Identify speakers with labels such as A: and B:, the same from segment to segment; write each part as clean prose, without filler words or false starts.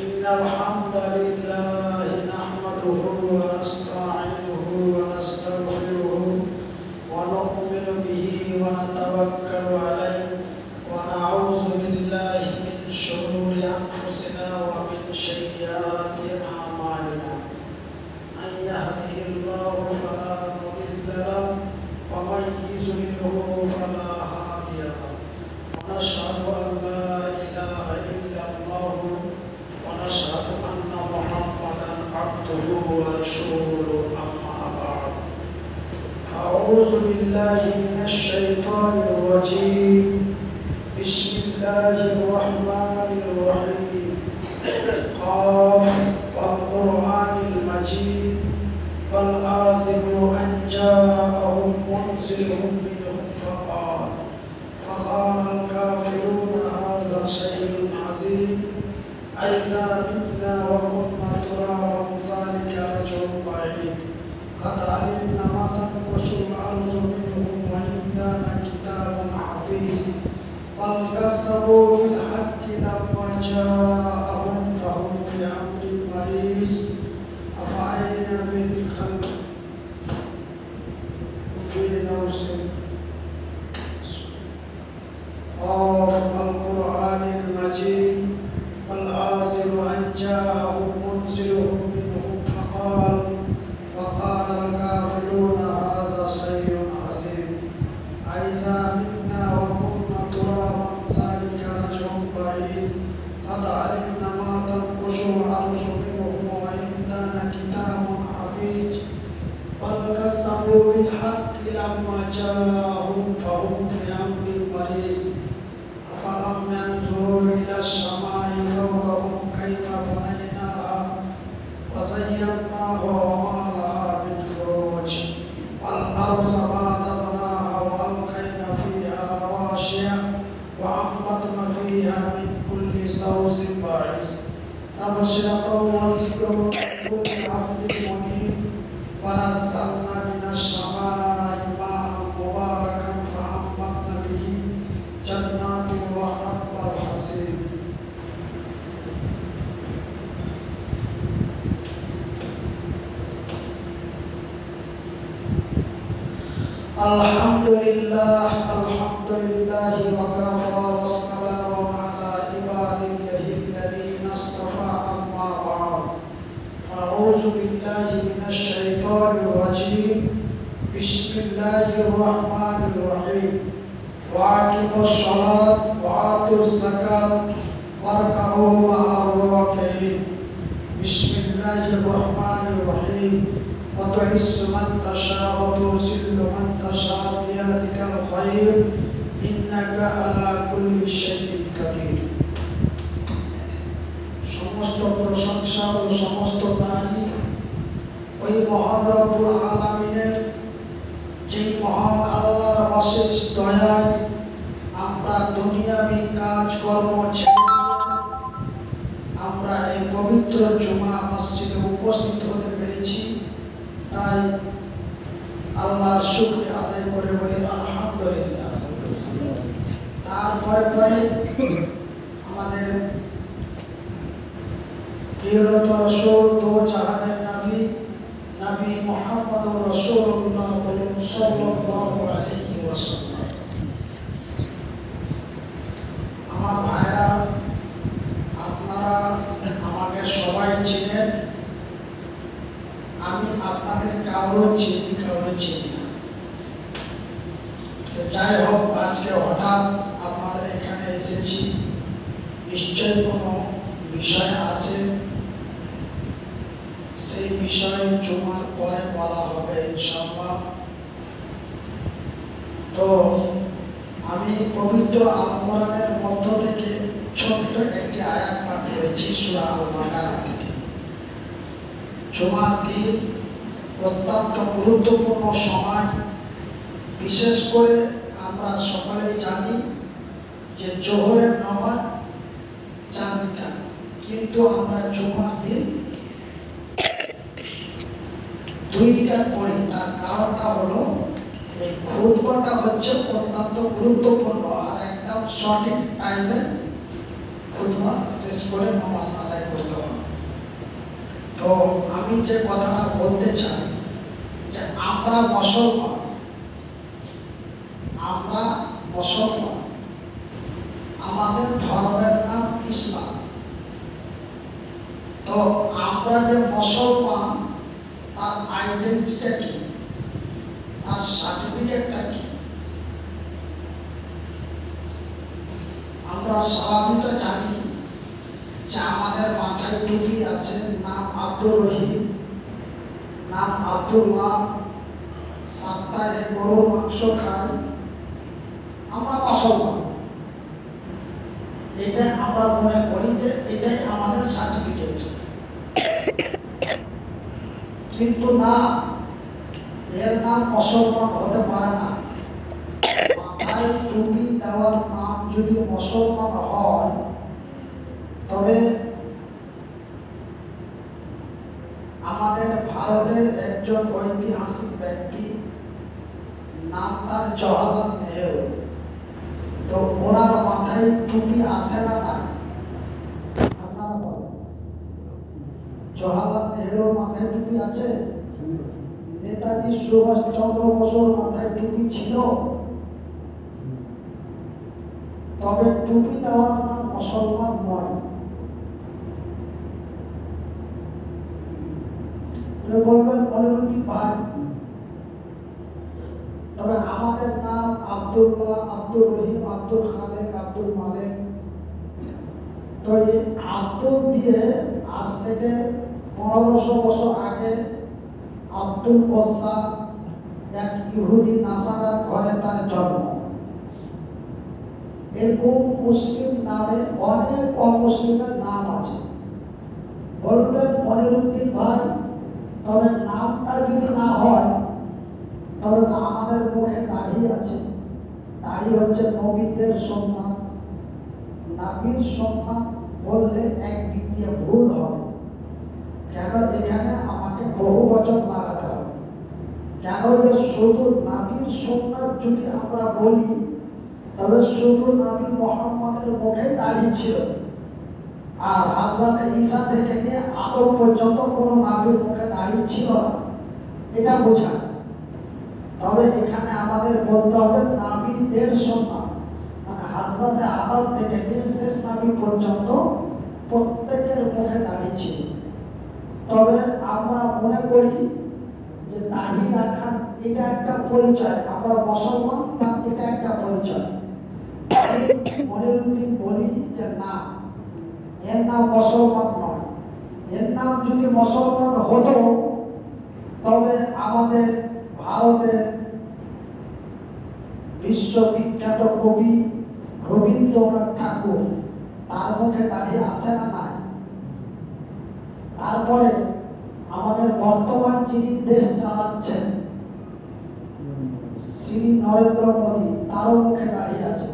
A: إن الحمد لله نحمده ونستعينه ونستغفره ونؤمن به ونتوكل عليه ونعوذ بالله من شرور أنفسنا ومن سيئات أعمالنا من يهده الله فلا مضل له ومن يضلل فلا هادي له ونشهد أن لا إله إلا الله ونشهد أن محمدا عبده ورسوله أما بعد أعوذ بالله من الشيطان الرجيم بسم الله الرحمن الرحيم قاف والقرآن المجيد بل آسفوا أن جاءهم منذر منهم فقال الكافرون هذا شيء عظيم أإذا متنا وكنا ترابا ذلك رجل بعيد قد علمنا ما تنقص الأرض منهم وعندنا كتاب حفيظ بل كذبوا بالحق لما جاءهم فهم في أمر مريض أفعينا بالخلق في نوس قاف القرآن المجيد والآسر أن جاءهم منذرهم منهم فقال الكافرون هذا شيء عظيم أإذا متنا وكنا ترابا ذلك رجع بعيد قد علمنا ما تنقص الأرض منهم وعندنا كتاب حفيظ بل كذبوا بالحق لما جاءهم فهم في أمر مريض أفلم ينظروا إلى السماء فوقهم كيف بنيناها وزيناها وما لها من فروج والأرض مددناها وألقينا فيها رواسي وأنبتنا فيها من كل زوج بعيد تبصرة وذكر لكل عبد منيب ونزلنا من السماء ماء مباركا فأنبتنا به جنات وحب الحصيد الحمد لله وكفى والسلام على عباده الذين اصطفى أما بعد أعوذ بالله من الشيطان الرجيم بسم الله الرحمن الرحيم وأقيموا الصلاة وآتوا الزكاة واركعوا مع الراكعين بسم الله الرحمن الرحيم وتعز من تشاء وتذل من تشاء بيدك الخير إنك على كل شيء قدير সমস্ত প্রশংসা ও সমস্ত তারিফ ওই মহান রব্বুল আলামিনের, যেই মহান আল্লাহর অশেষ দয়ায় আমরা দুনিয়াবী কাজকর্ম ছেড়ে আমরা এই পবিত্র জুমা মসজিদে উপস্থিত হতে পেরেছি। তাই আল্লাহর শুকরিয়া আদায় করে বলি আলহামদুলিল্লাহ। তারপরে আমাদের প্রিয়তর রাসূল দো জাহানের নবী মুহাম্মদুর রাসূলুল্লাহ সাল্লাল্লাহু আলাইহি ওয়াসাল্লাম। আমার ভাইরা, আপনারা আমাকে সবাই চিনেন, আমি আপনাদের কারো চিনি না। যাই হোক, আজকে হঠাৎ আপনাদের এখানে এসেছি, নিশ্চয় কোনো বিষয় আছে। সেই বিষয়ে জুমার পরে বলা হবে ইনশাআল্লাহ। তো আমি পবিত্র আল কোরআনের মধ্য থেকে ছোট্ট একটি আয়াত পাঠ করেছি সূরা আল বাকারা থেকে। জুমার দিন অত্যন্ত গুরুত্বপূর্ণ সময়। বিশেষ করে আমরা সকলেই জানি যে জোহরের নামাজ 4 রাকাত, কিন্তু আমরা জুমার দিন 2 রাকাত পড়ি। তার কারণটা হলো এই খুতবাটা হচ্ছে অত্যন্ত গুরুত্বপূর্ণ, আর একদম সঠিক টাইমে খুতবা শেষ করে নামাজ আদায় করতে হবে। তো আমি যে কথাটা বলতে চাই যে আমরা মুসলমান, আমাদের ধর্মের নাম ইসলাম। তো আমরা যে মুসলমান, তার আইডেন্টিটিটা কি, তার সার্টিফিকেটটা কি? আমরা স্বাভাবিক জানি যে আমাদের মাথায় টুপি আছে, নাম আব্দুর রহিম, নাম আব্দুল্লাহ, সপ্তাহে গরুর মাংস খাই, আমরা মুসলমান। এটা আমরা মনে করি যে এটাই আমাদের সার্টিফিকেট, কিন্তু না, এর নাম মুসলমান হতে পারে না। মাথায় টুপি দেওয়ার নাম যদি মুসলমান হয়, তবে আমাদের ভারতের একজন ঐতিহাসিক ব্যক্তি, নাম তার জওহরলাল নেহেরু, তো ওনার মাথায় টুপি আসে না নাই? আপনারা বলেন, জওহরলাল নেহেরুর মাথায় টুপি আছে? নেতাজি সুভাষ চন্দ্র বসুর মাথায় টুপি ছিল? তবে টুপি দেওয়ার নাম মুসলমান নয়। বলবেন মনিরুদ্দিন ভাই, তবে আমাদের নাম আব্দুল্লাহ, আব্দুর রহিম, আব্দুল খালেক, আব্দুল মালেক। তো এই আব্দুল দিয়ে আজ থেকে 1500 বছর আগে আব্দুল ওজ্জা, এক ইহুদি নাসারার ঘরে তার জন্ম। এরকম মুসলিম নামে অনেক অমুসলিমের নাম আছে। বলবেন মনিরুদ্দিন ভাই, তবে নামটা যদি না হয়, তবে তো আমাদের মুখে দাড়ি আছে। দাড়ি হচ্ছে নবীদের সম্মান। নবীর সম্মান বললে একদিক দিয়ে ভুল হবে। কেন এখানে আমাকে বহু বচন লাগাতে হবে? কেন যে শুধু নবীর সম্মান যদি আমরা বলি, তবে শুধু নবী মুহাম্মদের মুখে দাড়ি ছিল, আর হযরত ঈসা থেকে নিয়ে আদম পর্যন্ত কোনো নবীর মুখে দাড়ি ছিল না, এটা বোঝায়। তবে এখানে আমাদের বলতে হবে নবীদের সম্মান, মানে হযরত আদম থেকে নিয়ে শেষ নবী পর্যন্ত প্রত্যেকের মুখে দাড়ি ছিল। তবে আমরা মনে করি যে দাড়ি রাখা এটা একটা পরিচয়, আমরা মুসলমান, বা এটা একটা পরিচয়। মনিরুদ্দিন বলি যে না, এর নাম মুসলমান নয়। এর নাম যদি মুসলমান হতো, তবে আমাদের ভারতের বিশ্ববিখ্যাত কবি রবীন্দ্রনাথ ঠাকুর, তার মুখে দাঁড়িয়ে আছে না নাই? তারপরে আমাদের বর্তমান যিনি দেশ চালাচ্ছেন, শ্রী নরেন্দ্র মোদী, তারও মুখে দাঁড়িয়ে আছে।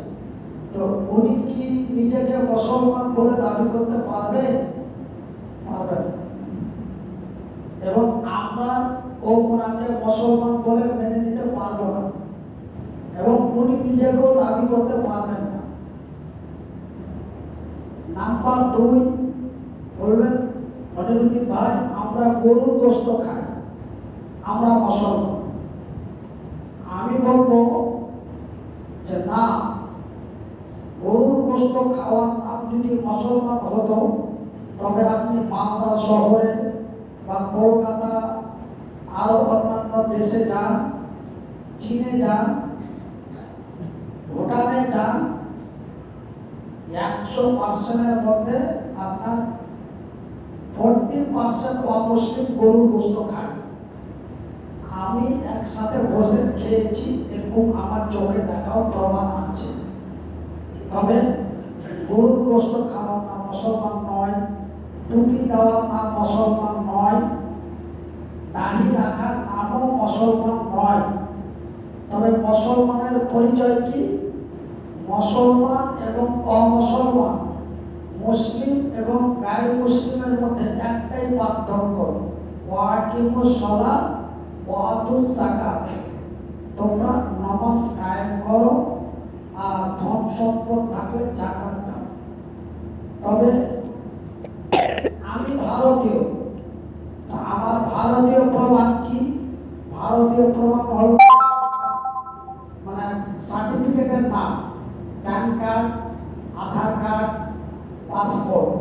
A: তো উনি কি নিজেকে মুসলমান বলে দাবি করতে পারবে? পারবে না। এবং আমরা ওনাকে মুসলমান বলে মেনে নিতে পারবো না, এবং উনি নিজেকেও দাবি করতে পারবেন না। নাম্বার 2, বলবেন মনিরুদ্দিন ভাই, আমরা গরুর গোশত খাই, আমরা মুসলমান। আমি বলবো যে না, গরুর গোশত খাওয়ার নাম যদি মুসলমান হতো, তবে আপনি মালদা শহরে বা কলকাতা আরো অন্যান্য দেশে যান, চীনে যান, ভুটানে যান, 100%-এর মধ্যে আপনার 40% অমুসলিম গরুর গোশত খায়। আমি একসাথে বসে খেয়েছি, এরকম আমার চোখে দেখাও প্রমাণ আছে। তবে গরুর গোশত খাওয়ার নাম মুসলমান নয়, টুপি দেওয়ার নাম মুসলমান নয়, দাড়ি রাখার নামও মুসলমান নয়। তবে মুসলমানের পরিচয় কি? মুসলমান এবং অমুসলমান, মুসলিম এবং গায়র মুসলিমের মধ্যে একটাই পার্থক্য, ওয়াকিমুস সালাত ওয়া আতুজ যাকাত। তোমরা নামাজ কায়েম করো আর ধন সম্পদ থাকলে যাকাত দাও। তবে আমি ভারতীয়, আমার ভারতীয় প্রমাণ কি? ভারতীয় প্রমাণ হল মানে সার্টিফিকেটের নাম, প্যান কার্ড, আধার কার্ড, পাসপোর্ট,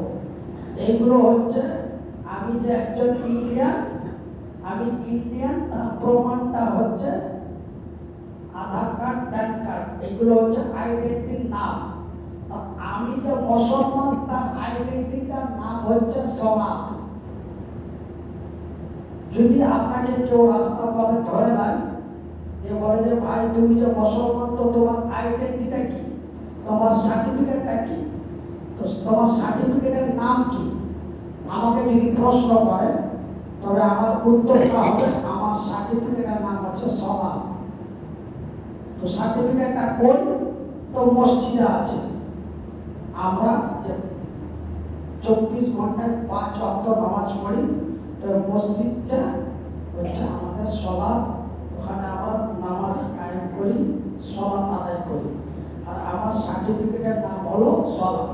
A: এইগুলো হচ্ছে আমি যে একজন ইন্ডিয়ান, আমি ইন্ডিয়ান, তার প্রমাণটা হচ্ছে আধার কার্ড, প্যান কার্ড, এগুলো হচ্ছে আইডেন্টিটির নাম। আমি যে মুসলমান, তার আইডেন্টিটির নাম হচ্ছে সলাত। যদি আপনাকে কেউ রাস্তা পথে ধরে দেয়, যে বলে যে ভাই তুমি যে মুসলমান, তো তোমার আইডেন্টিটিটা কি, তোমার সার্টিফিকেটটা কি, তো তোমার সার্টিফিকেটের নাম কি, আমাকে যদি প্রশ্ন করে, তবে আমার উত্তরটা হবে আমার সার্টিফিকেটের নাম হচ্ছে সলাত। তো সার্টিফিকেটটা কই? তো মসজিদে আছে। আমরা যে 24 ঘন্টায় 5 ওয়াক্ত নামাজ পড়ি, তো মসজিদটা হচ্ছে আমাদের সলাত। ওখানে আমরা নামাজ কায়েম করি, সলাত আদায় করি, আর আমার সার্টিফিকেটের নাম হলো সলাত।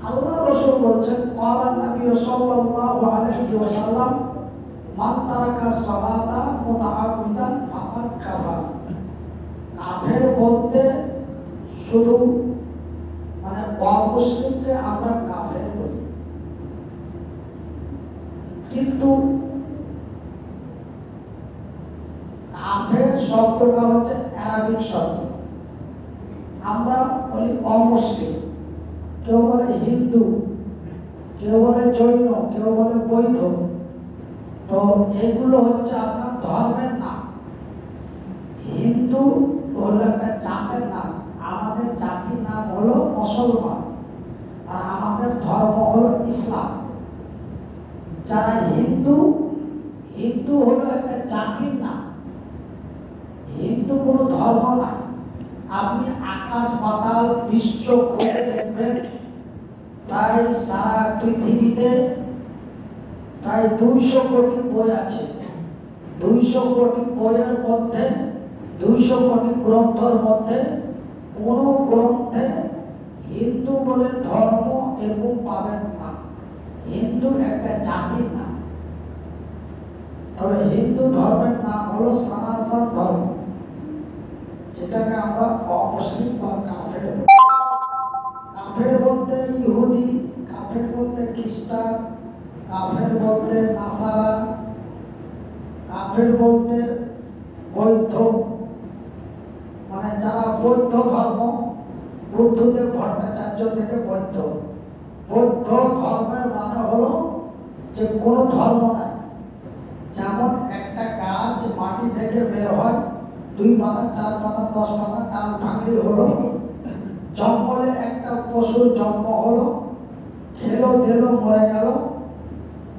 A: আল্লাহ রাসূল বলছেন, ক্বালা নবী সাল্লাল্লাহু আলাইহি ওয়াসাল্লাম, মান তারাকা সালাতা মুতাআম্মিদান ফাকাদ কাফার। কাফের বলতে শুধু মানে অমুসলিমকে আমরা কাফের বলি, কিন্তু কাফের শব্দটা হচ্ছে আরবিক শব্দ। আমরা বলি অমুসলিম, কেউ বলে হিন্দু, কেউ বলে জৈন, কেউ বলে বৌদ্ধ। তো এগুলো হচ্ছে আপনার ধর্মের নাম। হিন্দু হলো একটা জাতের নাম, আমাদের জাতির নাম হলো মুসলমান, আর আমাদের ধর্ম হলো ইসলাম। যারা হিন্দু, হিন্দু হলো একটা জাতির নাম, হিন্দু কোনো ধর্ম না। আপনি আকাশ পাতাল বিশ্ব খুঁজে দেখবেন, প্রায় সারা পৃথিবীতে প্রায় 200 কোটি বই আছে। 200 কোটি বইয়ের মধ্যে, 200 কোটি গ্রন্থের মধ্যে কোন গ্রন্থে হিন্দু বলে ধর্ম এরকম পাবেন না। হিন্দু একটা জাতির নাম। তবে হিন্দু ধর্মের নাম হলো সনাতন ধর্ম, যেটাকে আমরা অমুসলিম বা কাফের। কাফের বলতে ইহুদি, কাফের বলতে খ্রিস্টান, কাফের বলতে নাসারা, কাফের বলতে বৌদ্ধ, মানে যারা বৌদ্ধ ধর্ম, বুদ্ধদেব ভট্টাচার্য থেকে বৌদ্ধ। বৌদ্ধ ধর্মের মানে হলো যে কোনো ধর্ম নাই। যেমন একটা গাছ মাটি থেকে বের হয়, 2 পাতা, 4 পাতা, 10 পাতা, ডাল ভাঙলি হলো, জঙ্গলে একটা পশুর জন্ম হলো, খেলো দিলো মরে গেল,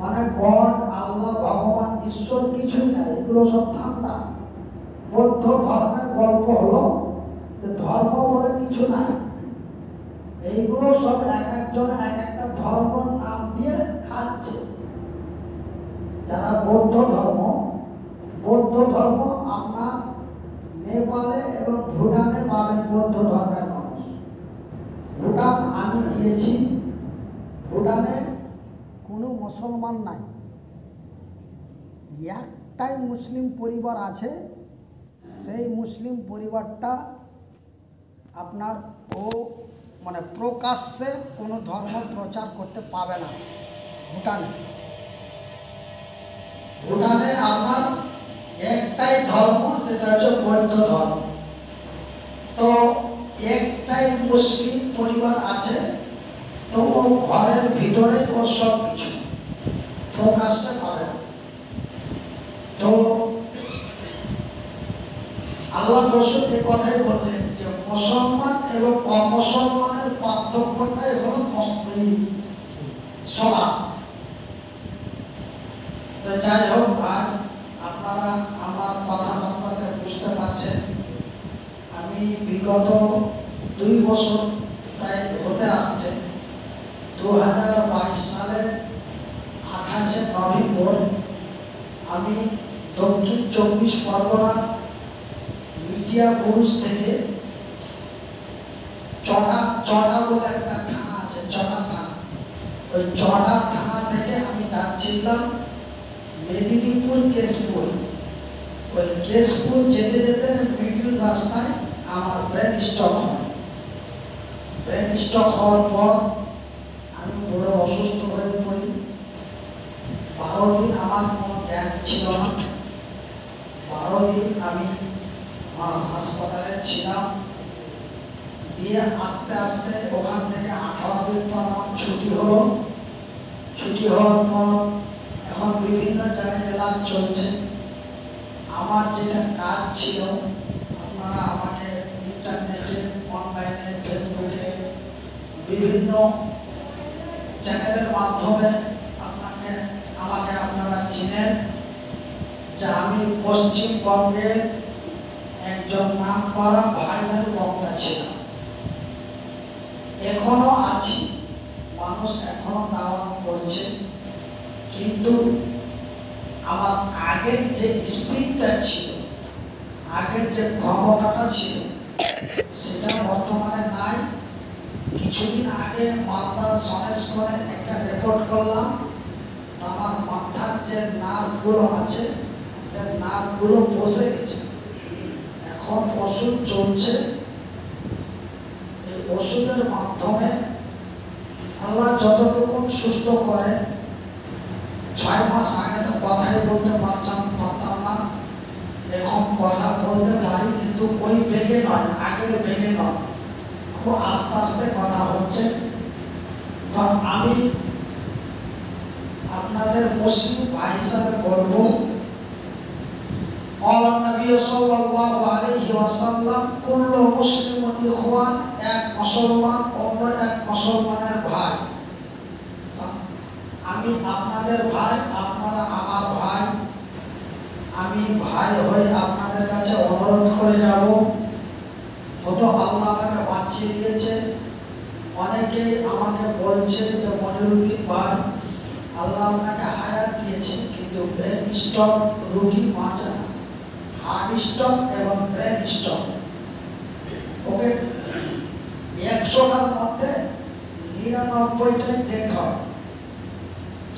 A: মানে গড, আল্লাহ, ভগবান, ঈশ্বর কিছুই নাই, এগুলো সব ধান্দা। বৌদ্ধ ধর্মের গল্প হলো যে ধর্ম বলে কিছু নাই, এইগুলো সব এক একজন এক একটা ধর্মের নাম দিয়ে খাচ্ছে। যারা বৌদ্ধ ধর্ম, বৌদ্ধ ধর্ম আপনার নেপালে এবং ভুটানে পাবেন বৌদ্ধ ধর্মের মানুষ। ভুটান আমি গিয়েছি, ভুটানে কোনো মুসলমান নাই, একটাই মুসলিম পরিবার আছে। সেই মুসলিম পরিবারটা আপনার মানে প্রকাশ্যে কোনো ধর্ম প্রচার করতে পাবে না। ভুটানে ভুটানে আপনার একটাই ধর্ম, সেটা হচ্ছে বৌদ্ধ ধর্ম। তো একটাই মুসলিম পরিবার আছে, তো ও ঘরের ভিতরে ও সব কিছু প্রকাশ্যে পাবে না। তো আল্লাহ রাসূল এই কথাই বললেন যে মুসলমান এবং অমুসলমানের পার্থক্যটাই হলো সলাত। তো যাই হোক ভাই, আপনারা আমার কথাবার্তাতে বুঝতে পারছেন, আমি বিগত 2 বছর প্রায় হতে আসছে, 2022 সালের 28শে নভেম্বর আমি দক্ষিণ 24 পরগনা মিডিয়া পুরুষ থেকে চটা বলে ওই চটা থানা থেকে আমি যাচ্ছিলাম মেদিনীপুর কেশপুর। ওই কেশপুর যেতে যেতে মিডিল রাস্তায় আমার ব্রেন স্ট্রোক হয়। ব্রেন স্ট্রোক হওয়ার পর আমি বড় অসুস্থ হয়ে পড়ি। 12 দিন আমার কোনো জ্ঞান ছিল না। 12 দিন আমি হাসপাতালে ছিলাম। দিয়ে আস্তে আস্তে ওখান থেকে 18 দিন পর আমার ছুটি হলো। ছুটি হওয়ার পর এখন বিভিন্ন জায়গায় এলাজ চলছে। আমার যেটা কাজ ছিল, আপনারা আমাকে ইন্টারনেটে, অনলাইনে, ফেসবুকে বিভিন্ন চ্যানেলের মাধ্যমে আমাকে আপনারা চিনেন যে আমি পশ্চিমবঙ্গের একজন নামকরা ভাইরাল বক্তা ছিলাম। এখনো আছি, মানুষ এখনো দাওয়াত করছে, কিন্তু আমার আগের যে স্পিডটা ছিল, আগের যে ক্ষমতাটা ছিল, সেটা বর্তমানে নাই। কিছুদিন আগে মালদা সনেশ করে একটা রেকর্ড করলাম, তো আমার মাথার যে নার্ভগুলো আছে, সে নার্ভগুলো বসে গেছে। এখন ওষুধ চলছে। এই ওষুধের মাধ্যমে আল্লাহ যতটুকু সুস্থ করে, 6 মাস আগে তো কথাই বলতে পারতাম না, এখন কথা বলতে পারি, কিন্তু ওই বেগে নয়, আগের বেগে নয়, খুব আস্তে আস্তে কথা হচ্ছে। তো আমি আপনাদের মুসলিম ভাই হিসাবে বলবো, আল্লাহ নবী সাল্লাল্লাহু আলাইহি ওয়াসাল্লাম কুল্লু মুসলিমুন ইখওয়ান, এক মুসলমান অন্য এক মুসলমানের ভাই। আমি আপনাদের ভাই, আপনারা আমার ভাই। আমি ভাই হয়ে আপনাদের কাছে অনুরোধ করে যাব, হয়তো আল্লাহ আমাকে বাঁচিয়ে দিয়েছে। অনেকেই আমাকে বলছে যে মনিরুদ্দিন ভাই, আল্লাহ আপনাকে হায়াত দিয়েছে, কিন্তু ব্রেন স্ট্রোক রোগী বাঁচে না। হার্ট স্ট্রোক এবং ব্রেন স্ট্রোক, ওকে 100টার মধ্যে 99টাই ডেথ হয়।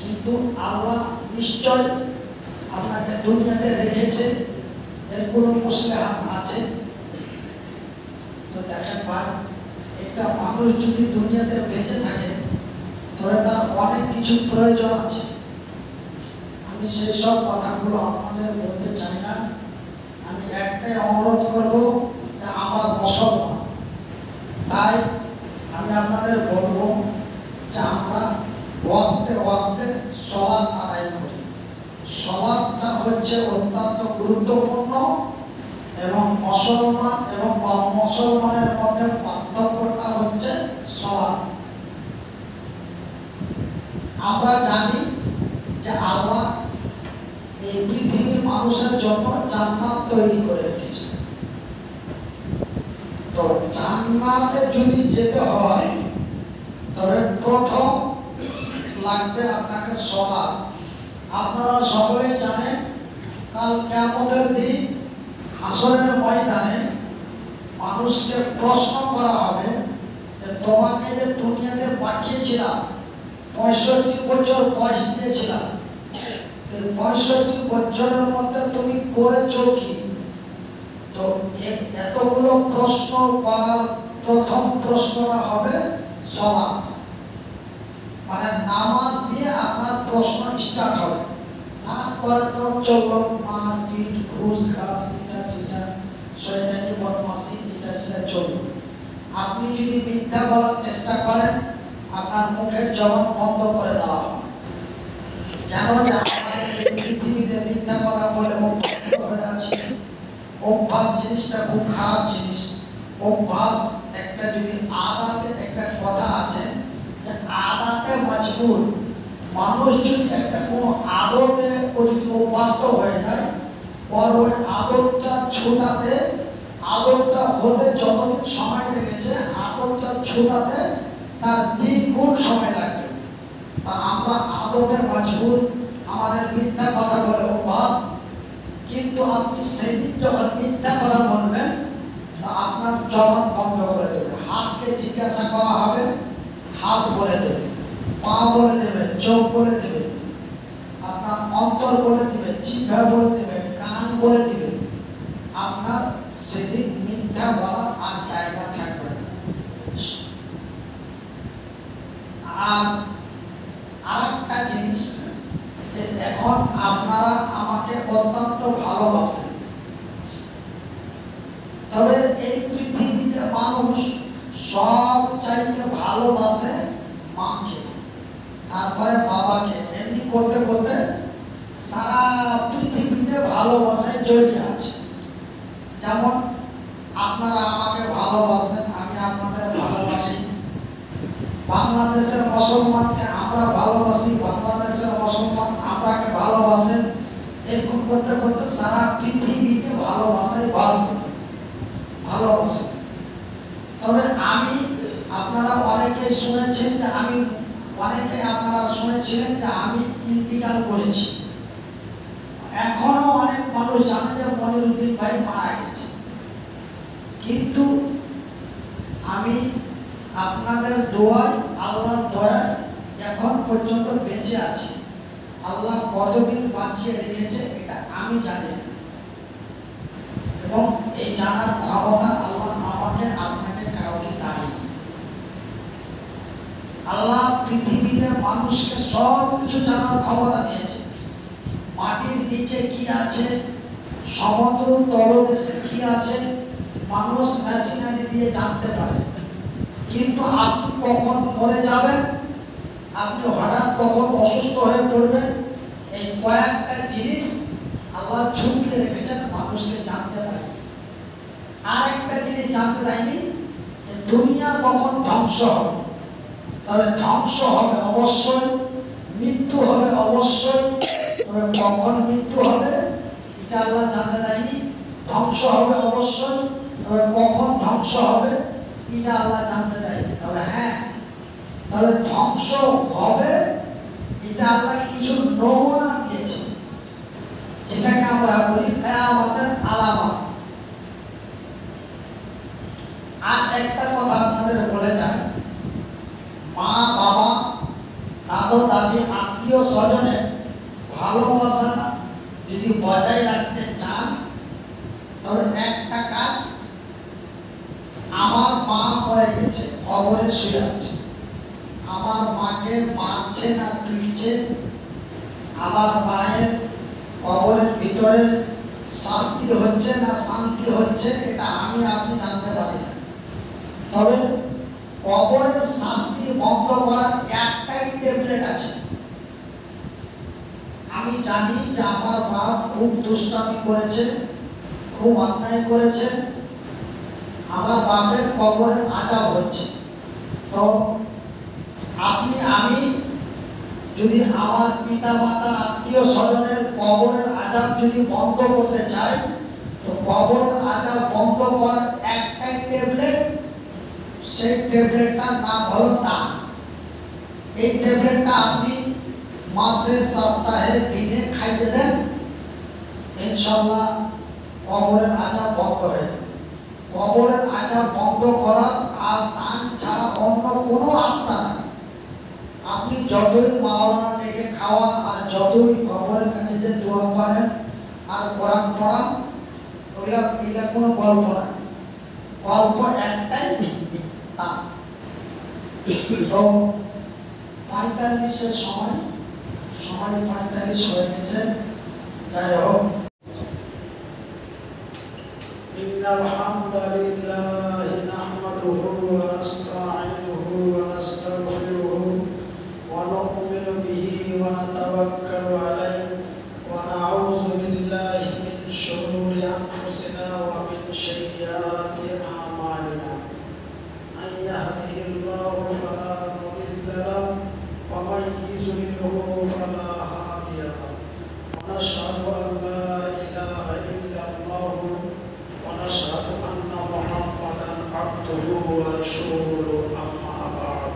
A: কিন্তু আল্লাহ নিশ্চয় আপনাকে দুনিয়াতে রেখেছে, এর কোনো মুসলিহাত আছে। তো দেখেন ভাই, একটা মানুষ যদি দুনিয়াতে বেঁচে থাকে, তবে তার অনেক কিছু প্রয়োজন আছে। আমি সেসব কথাগুলো আপনাদের বলতে চাই না। আমি একটাই অনুরোধ করব যে আমরা মুসলমান, তাই আমি আপনাদের বলবো যে আমরা ওয়াক্তে ওয়াক্তে সালাত আদায় করি। সালাতটা হচ্ছে অত্যন্ত গুরুত্বপূর্ণ, এবং মুসলমান এবং অমুসলমানের মধ্যে পার্থক্যটা হচ্ছে সালাত। আমরা জানি যে আল্লাহ এই পৃথিবীর মানুষের জন্য জান্নাত তৈরি করে রেখেছে। তো জান্নাতে যদি যেতে হয়, তবে প্রথম লাগবে আপনাকে সালাত। আপনারা সকলেই জানেন, কাল কিয়ামতের দিন হাসরের ময়দানে মানুষকে প্রশ্ন করা হবে যে তোমাকে যে দুনিয়াতে পাঠিয়েছিলাম, 65 বছর বয়স দিয়েছিলাম, 65 বছরের মধ্যে তুমি করেছো কি? তো এতগুলো প্রশ্ন করার প্রথম প্রশ্নটা হবে সালাত, মানে নামাজ দিয়ে আপনার প্রশ্ন স্টার্ট হবে। তারপরে তো চললো মারপিট, ঘুষ ঘাস, এটা সেটা, শয়তানি বদমাশি, এটা সেটা চললো। আপনি যদি মিথ্যা বলার চেষ্টা করেন, আপনার মুখের জবান বন্ধ করে দেওয়া হবে। কেন যে আমাদের পৃথিবীতে মিথ্যা কথা বলে অভ্যস্ত হয়ে আছে। অভ্যাস জিনিসটা খুব খারাপ জিনিস। অভ্যাস একটা, যদি আদাতে একটা কথা আছে যে আদাতে মজবুর, মানুষ যদি একটা কোনো আদতে যদি অভ্যস্ত হয়ে যায়, ওর ওই আদতটা ছোটাতে, আদতটা হতে যতদিন সময় লেগেছে, আদতটা ছোটাতে তার দ্বিগুণ সময় লাগবে। তা আমরা আদতে মজবুর, আমাদের মিথ্যা কথা বলে অভ্যাস। কিন্তু আপনি সেদিন যখন মিথ্যা কথা বলবেন, তা আপনার জবান বন্ধ করে দেবে। হাতকে জিজ্ঞাসা করা হবে, হাত বলে দেবে। পা বলে দেবেন, চোখ বলে দেবেন, আপনার অন্তর বলে দিবেন, জিহ্বা বলে দিবেন, কান বলে দিবেন, আপনার সেদিন মিথ্যা বলার আর জায়গা থাকবে না। আর আরেকটা জিনিস, যে এখন আপনারা আমাকে অত্যন্ত ভালোবাসেন, তবে এই পৃথিবীতে মানুষ সব চাইতে ভালোবাসে মাকে, তারপরে বাবাকে, এমনি করতে করতে সারা পৃথিবীতে ভালোবাসায় জড়িয়ে আছে। যেমন আপনারা আমাকে ভালোবাসেন, আমি আপনাদের ভালোবাসি, বাংলাদেশের মুসলমানকে আমরা ভালোবাসি, বাংলাদেশের মুসলমান আমরাকে ভালোবাসেন। এরকম করতে করতে সারা পৃথিবীতে ভালোবাসায় ভালোবাসে। তবে আমি, আপনারা অনেকে শুনেছেন যে আপনারা শুনেছিলেন যে আমি ইন্তিকাল করেছি। এখনো অনেক মানুষ জানে যে মনিরুদ্দিন ভাই মারা গেছে, কিন্তু আমি আপনাদের দোয়ায়, আল্লাহর দয়ায় এখন পর্যন্ত বেঁচে আছি। আল্লাহ কতদিন বাঁচিয়ে রেখেছে এটা আমি জানি না, এবং এই জানার ক্ষমতা আল্লাহ আমাকে, আপনাকে, কাউকে দেয়নি। আল্লাহ পৃথিবীতে মানুষকে সব কিছু জানার ক্ষমতা দিয়েছে। মাটির নিচে কি আছে, সমুদ্র তলদেশে কি আছে, মানুষ মেশিনারি দিয়ে জানতে পারে। কিন্তু আপনি কখন মরে যাবেন, আপনি হঠাৎ কখন অসুস্থ হয়ে পড়বেন, এই কয়েকটা জিনিস আল্লাহ ছুপিয়ে রেখেছেন, মানুষকে জানতে দেয়। আর একটা জিনিস জানতে দেয়নি, দুনিয়া কখন ধ্বংস হবে। তবে ধ্বংস হবে অবশ্যই, মৃত্যু হবে অবশ্যই, তবে কখন মৃত্যু হবে এটা আল্লাহ জানতে দেয়নি। ধ্বংস হবে অবশ্যই, তবে কখন ধ্বংস হবে এটা আল্লাহ জানতে দেয়নি। তবে হ্যাঁ, তবে ধ্বংস হবে এটা আল্লাহ কিছু নমুনা দিয়েছে, যেটাকে আমরা বলি কিয়ামতের আলামত। আর একটা কথা আপনাদের বলে যায়, মা বাবা, দাদু দাদি, আত্মীয় স্বজনের ভালোবাসা যদি বজায় রাখতে চান, তবে একটা কাজ, আমার মা মরে গেছে, কবরে শুয়ে আছে, আমার মাকে মারছে না পিটছে, আমার মায়ের কবরের ভিতরে শাস্তি হচ্ছে না শান্তি হচ্ছে, এটা আমি আপনি জানতে পারি না। তবে কবরের শাস্তি বন্ধ করার একটাই ট্যাবলেট আছে। আমি জানি যে আমার বাপ খুব দুষ্টামি করেছে, খুব অন্যায় করেছে, আমার বাপের কবরে আযাব হচ্ছে। তো আমি যদি আমার পিতা মাতা, আত্মীয় স্বজনের কবরের আযাব যদি বন্ধ করতে চাই, তো কবরের আযাব বন্ধ করার একটাই ট্যাবলেট, সেই ট্যাবলেটটার নাম হলো দান। এই ট্যাবলেটটা আপনি মাসে, সপ্তাহে, দিনে খাইয়ে দেন, ইনশাআল্লাহ কবরের আযাব বন্ধ হয়ে যাবে। কবরের আযাব বন্ধ করার আর দান ছাড়া অন্য কোনো রাস্তা নেই। আপনি যতই মাওলানা ডেকে খাওয়ান, আর যতই কবরের কাছে যে দোয়া করেন আর কোরআন পড়ান, ওইগুলা কোনো গল্প নাই। গল্প একটাই, দান। তো 45-এর সময় 45 হয়ে গেছে। যাই হোক, ইন্নাল হামদালিল্লাহি নাহমাদুহু ওয়া নাস্তাঈনুহু ওয়া নাস্তাগফিরুহু ওয়া নু'মিনু বিহি ওয়া নাতাওয়াক্কালু আলাইহি ওয়া নাউযু বিল্লাহি মিন শুরুরি আনফুসিনা ওয়া মিন সাইয়্যাতি আ'মালিনা। মান ইয়াহদিহিল্লাহু ফালা মুদিল্লা লাহু ওয়া মান يضلله فلا هادي له ونشهد أن لا إله إلا الله ونشهد أن محمدا عبده ورسوله أما بعد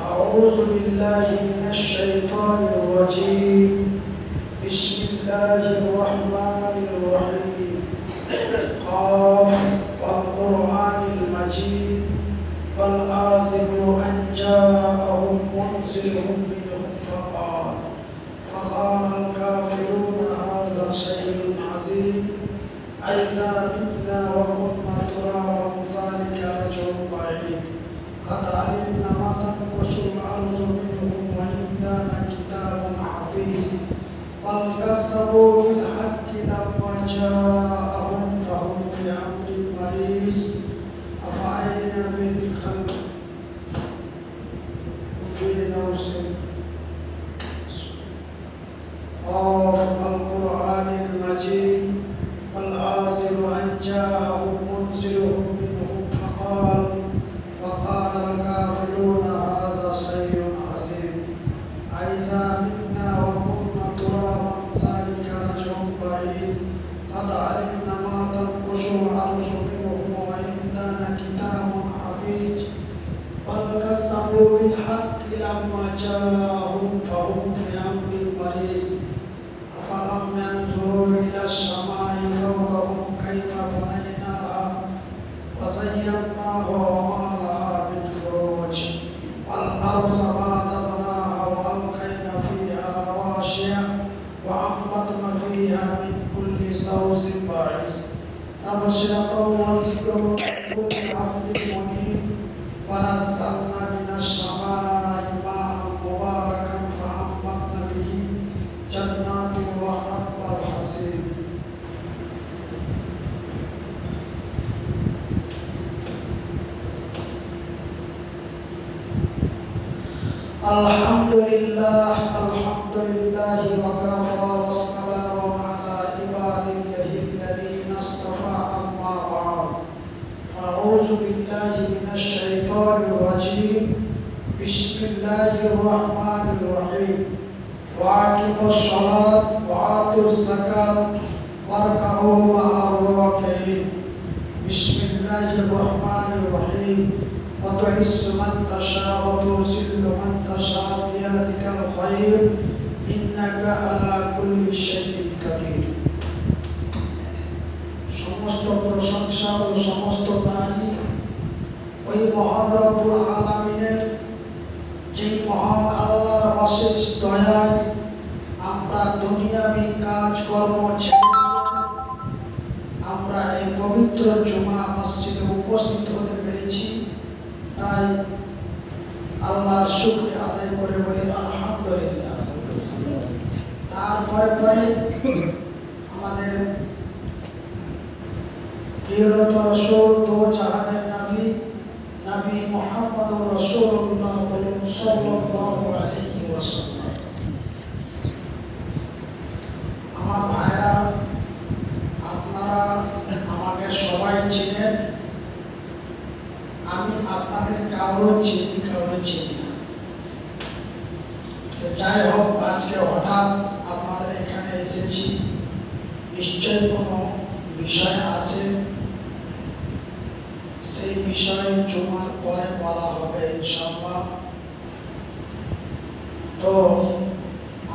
A: أعوذ بالله من الشيطان الرجيم بسم الله الرحمن الرحيم قاف والقرآن المجيد والآزم والعازب أن جاءهم منذرهم منهم فقال الكافرون هذا شيء عظيم أإذا متنا وكنا ترابا ذلك رجع بعيد قد علمنا ما تنقص الأرض منهم وعندنا كتاب حفيظ بل كذبوا بالحق لما جاءهم فهم في أمر مريض أفعينا بالخلق في لوز القرآن المجيد والعازل أن جاءهم منذرهم منهم فقال الكافرون هذا شيء عظيم أإذا متنا وكنا ترابا ذلك رجع بعيد قد علمنا ما تنقص الأرض منهم وعندنا كتاب حفيظ بل كذبوا بالحق لما جاءهم فهم في أمر مريض أفلم ينظروا إلى السماء فوقهم كيف بنيناها وزيناها وما لها من فروج والأرض مددناها وألقينا فيها رواسي وأنبتنا فيها من كل زوج بهيج تبصرة وذكرى لكل عبد منيب ونزلنا من السماء ماء مباركا فأنبتنا به جنات وحب الحصيد الحمد لله وكفى والسلام على عباده الذين اصطفى أما بعد أعوذ بالله من الشيطان الرجيم بسم الله الرحمن الرحيم وأقيموا الصلاة وآتوا الزكاة واركعوا مع الراكعين بسم الله الرحمن الرحيم وتعز من تشاء وتذل من تشاء بيدك الخير إنك على كل شيء قدير সমস্ত প্রশংসা ও সমস্ত তারিফ ওই মহান রব্বুল আলামিনের যেই মহান আল্লাহর অশেষ দয়ায় আমরা দুনিয়াবি কাজকর্ম ছেড়ে আমরা এই পবিত্র জুমা মসজিদে উপস্থিত হতে পেরেছি তাই আল্লাহর শুকরিয়া আদায় করে বলি আলহামদুলিল্লাহ। তারপরে আমাদের প্রিয়তর রাসূল দো জাহানের নবী মুহাম্মদুর রাসূলুল্লাহ সাল্লাল্লাহু আলাইহি ওয়াসাল্লাম। আমার ভাইরা, আপনারা আমাকে সবাই চিনেন, আমি আপনাদের কারো চিনি না। যাই হোক, আজকে হঠাৎ আপনাদের এখানে এসেছি, নিশ্চয় কোনো বিষয় আছে, সেই বিষয়ে জুমার পরে বলা হবে ইনশাআল্লাহ। তো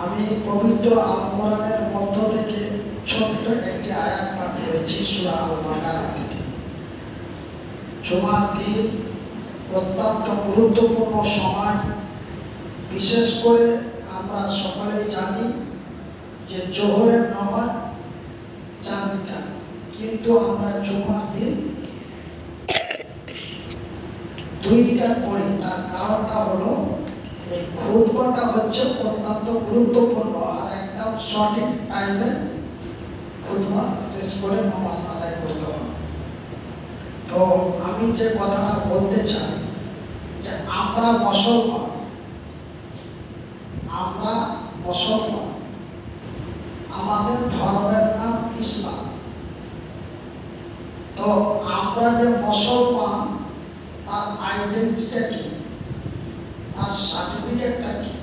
A: আমি পবিত্র আল কোরআনের মধ্য থেকে ছোট্ট একটি আয়াত পাঠ করেছি সূরা আল বাকারা থেকে। জুমার দিন অত্যন্ত গুরুত্বপূর্ণ সময়, বিশেষ করে আমরা সকলেই জানি যে জোহরের নামাজ 4 রাকাত, কিন্তু আমরা জুমার দিন 2 রাকাত পড়ি। তার কারণটা হলো এই খুতবাটা হচ্ছে অত্যন্ত গুরুত্বপূর্ণ, আর একদম সঠিক টাইমে খুতবা শেষ করে নামাজ আদায় করতে হবে। তো আমি যে কথাটা বলতে চাই যে আমরা মুসলমান, আমাদের ধর্মের নাম ইসলাম। তো আমরা যে মুসলমান, তার আইডেন্টিটিটা কি, তার সার্টিফিকেটটা কি?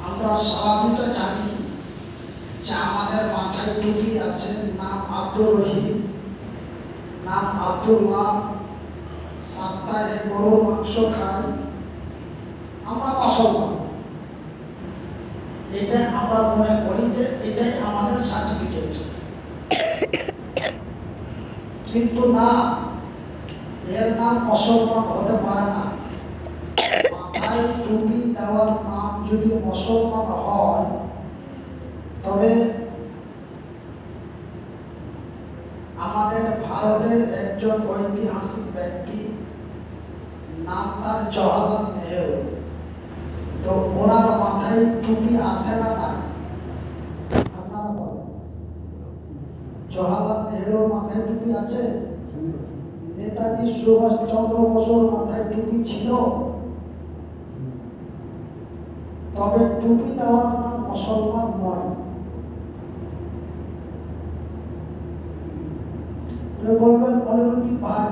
A: আমরা সবাই জানি যে আমাদের মাথায় টুপি আছে, নাম আব্দুর রহিম, নাম আব্দুল্লাহ, সপ্তাহে গরুর মাংস খাই, আমরা মুসলমান। এটা আমরা মনে করি যে এটাই আমাদের সার্টিফিকেট, কিন্তু না, এর নাম মুসলমান হতে পারে না। মাথায় টুপি দেওয়ার নাম যদি মুসলমান হয়, তবে আমাদের ভারতের একজন ঐতিহাসিক ব্যক্তি, নাম তার জওহরলাল নেহেরু, তো ওনার মাথায় টুপি আসে না নাই? আপনারা বলেন, জওহরলাল নেহেরুর মাথায় টুপি আছে? নেতাজি সুভাষ চন্দ্র বসুর মাথায় টুপি ছিল? তবে টুপি দেওয়ার নাম মুসলমান নয়। বলবেন মনিরুদ্দিন ভাই,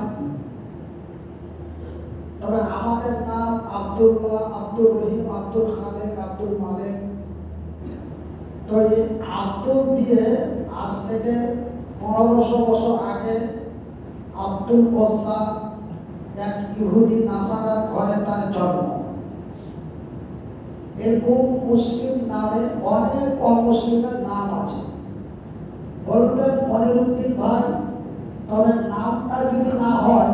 A: তবে আমাদের নাম আব্দুল্লাহ, আব্দুর রহিম, আব্দুল খালেক, আব্দুল মালেক, তো এই আব্দুল দিয়ে আজ থেকে 1500 বছর আগে আব্দুল ওজ্জা, এক ইহুদি নাসারার ঘরে তার জন্ম। এরকম মুসলিম নামে অনেক অমুসলিমের নাম আছে। বলবেন মনিরুদ্দিন ভাই, তবে নামটা যদি না হয়,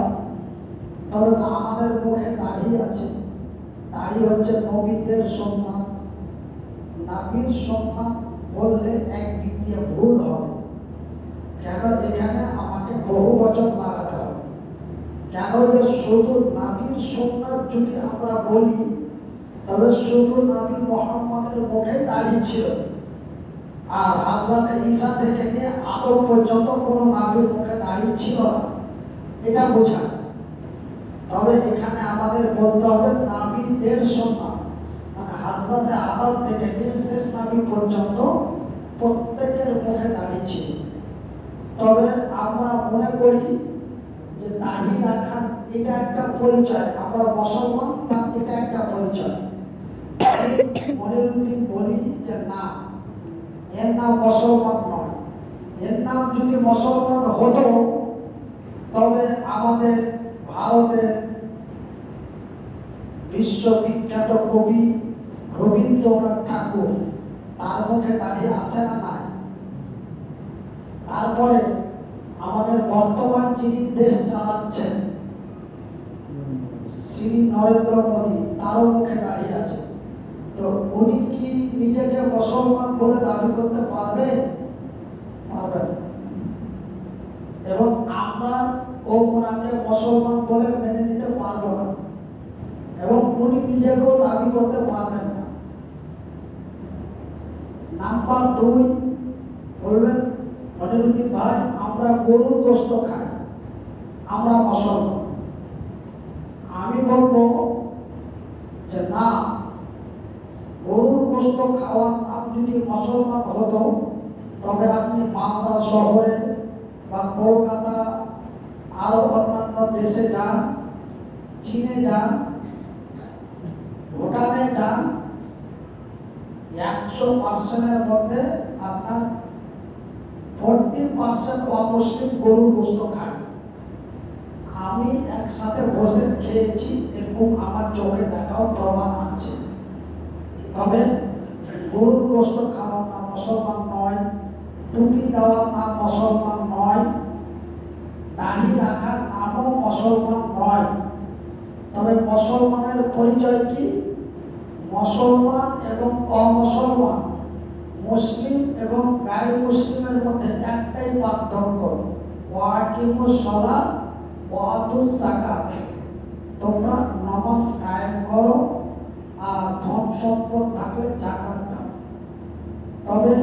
A: তবে তো আমাদের মুখে দাড়ি আছে। দাড়ি হচ্ছে নবীদের সুন্নাত। নবীর সুন্নাত বললে একদিক দিয়ে ভুল হবে। কেন এখানে আমাকে বহু বচন লাগাতে হবে? কেন যে শুধু নবীর সুন্নাত যদি আমরা বলি, তবে শুধু নবী মুহাম্মদের মুখে দাড়ি ছিল, আর হযরত ঈসা থেকে নিয়ে আদম পর্যন্ত কোনো নবীর মুখে দাড়ি ছিল না, এটা বোঝায়। তবে এখানে আমাদের বলতে হবে নবীদের সুন্নাত, মানে হযরত আদম থেকে নিয়ে শেষ নবী পর্যন্ত প্রত্যেকের মুখে দাড়ি ছিল। তবে আমরা মনে করি যে দাড়ি রাখা এটা একটা পরিচয়, আমরা মুসলমান, তার এটা একটা পরিচয়। মনিরুদ্দিন বলি যে না, এর নাম মুসলমান নয়। এর নাম যদি মুসলমান হতো, তবে আমাদের ভারতের বিশ্ববিখ্যাত কবি রবীন্দ্রনাথ ঠাকুর, তার মুখে দাঁড়িয়ে আছে না নাই? তারপরে আমাদের বর্তমান যিনি দেশ চালাচ্ছেন শ্রী নরেন্দ্র মোদী, তারও মুখে দাঁড়িয়ে আছে। তো উনি কি নিজেকে মুসলমান বলে দাবি করতে পারবে? পারবে না। এবং আমরা ওনাকে মুসলমান বলে মেনে নিতে পারবো না, এবং উনি নিজেকেও দাবি করতে পারবেন না। নাম্বার 2, বলবেন মনিরুদ্দিন ভাই, আমরা গরুর গোশত খাই, আমরা মুসলমান। আমি বলবো যে না, গরুর গোশত খাওয়ার নাম যদি মুসলমান হতো, তবে আপনি মালদা শহরে বা কলকাতা আরো অন্যান্য দেশে যান, চীনে যান, ভুটানে যান, 100%-এর মধ্যে আপনার 40% অমুসলিম গরুর গোশত খায়। আমি একসাথে বসে খেয়েছি, এরকম আমার চোখে দেখাও প্রমাণ আছে। তবে গরুর গোশত খাওয়ার নাম মুসলমান নয়, টুপি দেওয়ার নাম মুসলমান নয়, দাড়ি রাখার নামও মুসলমান নয়। তবে মুসলমানের পরিচয় কি? মুসলমান এবং অমুসলমান, মুসলিম এবং গায়র মুসলিমের মধ্যে একটাই পার্থক্য, ওয়াকিমুস সালাত ওয়া আতুজ যাকাত। তোমরা নামাজ কায়েম করো আর ধন সম্পদ থাকলে যাকাত দাও। তবে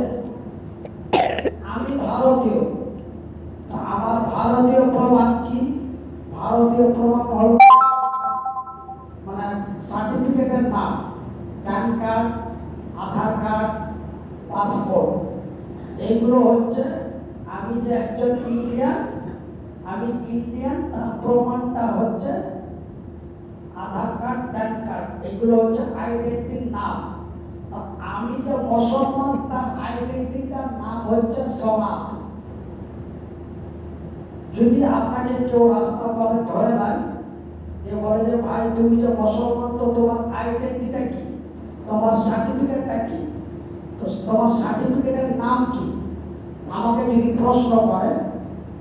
A: আমি ভারতীয়, তা আমার ভারতীয় প্রমাণ কি? ভারতীয় প্রমাণ হল মানে সার্টিফিকেটের নাম, প্যান কার্ড, আধার কার্ড, পাসপোর্ট। এইগুলো হচ্ছে আমি যে একজন ইন্ডিয়ান, আমি ইন্ডিয়ান, তার প্রমাণটা হচ্ছে আধার কার্ড, প্যান কার্ড। এগুলো হচ্ছে আইডেন্টিটির নাম। আমি যে মুসলমান, তার আইডেন্টিটির নাম হচ্ছে সলাত। যদি আপনাকে কেউ রাস্তা পথে ধরে দেয়, যে বলে যে ভাই তুমি যে মুসলমান, তো তোমার আইডেন্টিটিটা কি, তোমার সার্টিফিকেটটা কি, তো তোমার সার্টিফিকেটের নাম কি, আমাকে যদি প্রশ্ন করে,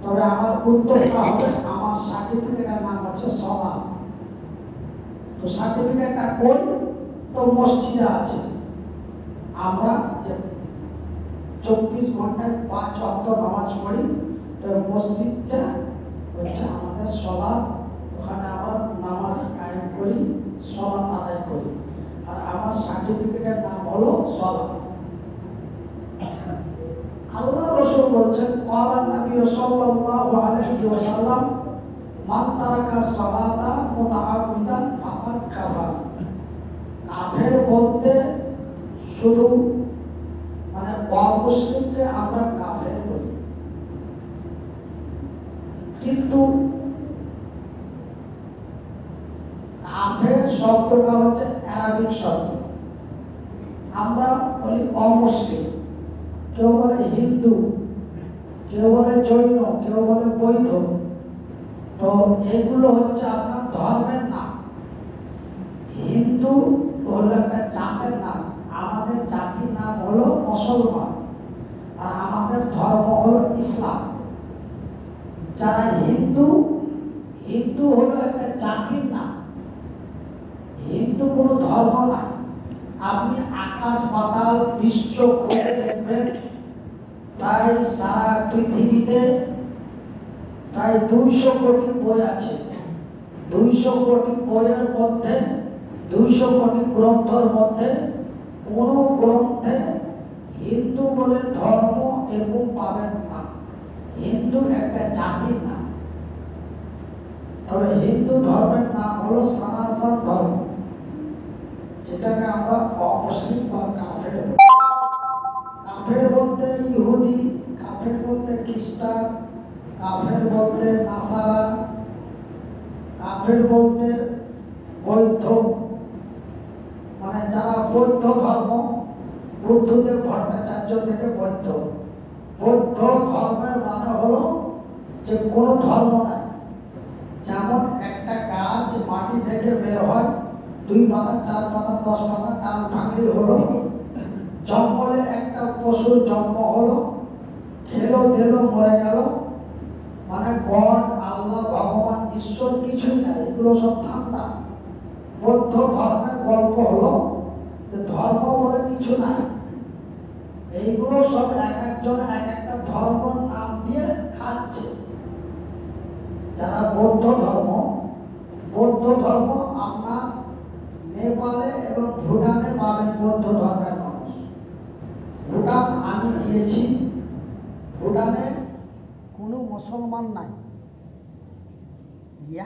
A: তবে আমার উত্তরটা হবে আমার সার্টিফিকেটের নাম নাম হচ্ছে সালাত। তো সার্টিফিকেটটা কই? তো মসজিদে আছে। আমরা যে 24 ঘন্টায় 5 ওয়াক্ত নামাজ পড়ি, তো মসজিদটা হচ্ছে আমাদের সালাত। ওখানে আমরা নামাজ কায়েম করি, সালাত আদায় করি, আর আমার সার্টিফিকেটের নাম হলো সালাত। আল্লাহ রাসূল বলছেন, ক্বালা নবী সাল্লাল্লাহু আলাইহি ওয়াসাল্লাম, মান তারাকা সালাতা মুতাআম্মিদান ফাকাদ কাফার। কাফের বলতে শুধু মানে অমুসলিমকে আমরা কাফের বলি, কিন্তু কাফের শব্দটা হচ্ছে আরবিক শব্দ। আমরা বলি অমুসলিম, কেউ বলে হিন্দু, কেউ বলে জৈন, কেউ বলে বৌদ্ধ। তো এগুলো হচ্ছে আপনার ধর্মের নাম। হিন্দু হলো একটা জাতের নাম, আমাদের জাতির নাম হলো মুসলমান, আর আমাদের ধর্ম হলো ইসলাম। যারা হিন্দু, হিন্দু হলো একটা জাতির নাম, হিন্দু কোনো ধর্ম না। আপনি আকাশ পাতাল বিশ্ব খুঁজে দেখবেন, প্রায় সারা পৃথিবীতে প্রায় 200 কোটি বই আছে। 200 কোটি বইয়ের মধ্যে, 200 কোটি গ্রন্থের মধ্যে কোন গ্রন্থে হিন্দু বলে ধর্ম এরকম পাবেন না। হিন্দু একটা জাতির নাম। তবে হিন্দু ধর্মের নাম হলো সনাতন ধর্ম, যেটাকে আমরা অমুসলিম বা কাফের বলি। কাফের বলতে ইহুদি, কাফের বলতে খ্রিস্টান, কাফের বলতে নাসারা, কাফের বলতে বৌদ্ধ, মানে যারা বৌদ্ধ ধর্ম, বুদ্ধদেব ভট্টাচার্য থেকে বৌদ্ধ। বৌদ্ধ ধর্মের মানে হলো যে কোনো ধর্ম নাই। যেমন একটা গাছ মাটি থেকে বের হয়, 2 পাতা 4 পাতা 10 পাতা ডাল ভাঙলি হলো, জঙ্গলে একটা পশু জন্ম হলো, খেলো দিল মরে গেল, মানে গড, আল্লাহ, ভগবান, ঈশ্বর কিছুই নাই, এগুলো সব ধান্দা। বৌদ্ধ ধর্মের গল্প হলো যে ধর্ম বলে কিছু নাই, এইগুলো সব এক একজন এক একটা ধর্মের নাম দিয়ে খাচ্ছে। যারা বৌদ্ধ ধর্ম, বৌদ্ধ ধর্ম আপনার নেপালে এবং ভুটানে পাবেন বৌদ্ধ ধর্মের মানুষ। ভুটান আমি গিয়েছি, ভুটানে কোনো মুসলমান নাই,